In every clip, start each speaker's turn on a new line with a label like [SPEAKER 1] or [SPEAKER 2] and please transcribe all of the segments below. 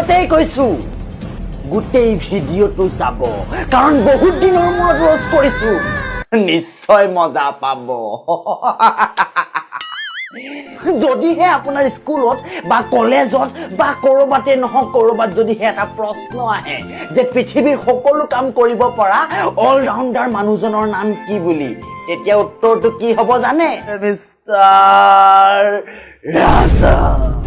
[SPEAKER 1] আগতেই কৈছো গোটেই ভিডিঅ'টো চাব কাৰণ বহুত দিনৰ মূৰত ৰ'জ কৰিছো নিশ্চয় মজা পাব যদিহে আপোনাৰ স্কুলত বা কলেজত বা কৰবাতে নহওক কৰবাত যদিহে এটা প্ৰশ্ন আহে যে পৃথিৱীৰ সকলো কাম কৰিব পৰা অল ৰাউণ্ডাৰ মানুহজনৰ নাম কি বুলি তেতিয়া উত্তৰটো কি হ'ব জানে মিষ্টাৰ ৰাজা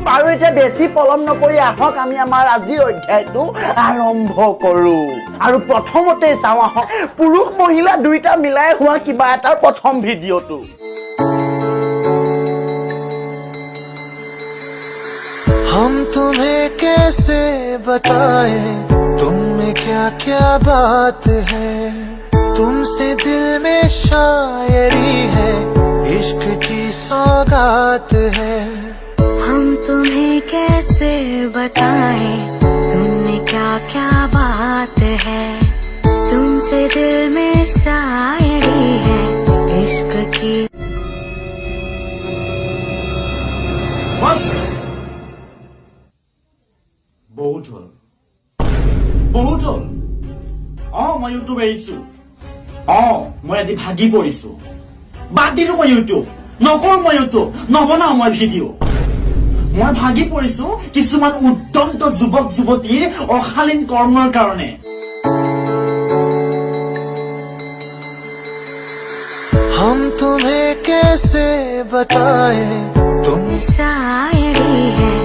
[SPEAKER 1] আৰু এতিয়া বেছি পলম নকৰি আহক আমি আমাৰ আজিৰ অধ্যায়টো আৰম্ভ কৰো আৰু প্ৰথমতে চাওঁ আহক পুৰুষ মহিলা দুইটা মিলাই হোৱা কিবা এটাৰ প্ৰথম ভিডিঅ'টো
[SPEAKER 2] हम तुम्हें कैसे बताएं तुम में क्या क्या बात है तुमसे दिल में शायरी है इश्क की सौगात है
[SPEAKER 3] हम तुम्हें कैसे बताएं तुम में क्या क्या बात है तुमसे दिल में शायरी है इश्क की
[SPEAKER 1] बस বহুত হল মই ইউটিউব এৰিছো মই আজি ভাগি পৰিছো বাদ দিলো মই ইউটিউব নকৰো মই ইউটিউব নবনাও মই ভিডিঅ' মই ভাগি পৰিছো কিছুমান উদ্যন্ত যুৱক যুৱতীৰ অশালীন কৰ্মৰ কাৰণে
[SPEAKER 2] हम तुम्हें कैसे बताएं तुम
[SPEAKER 3] शायरी है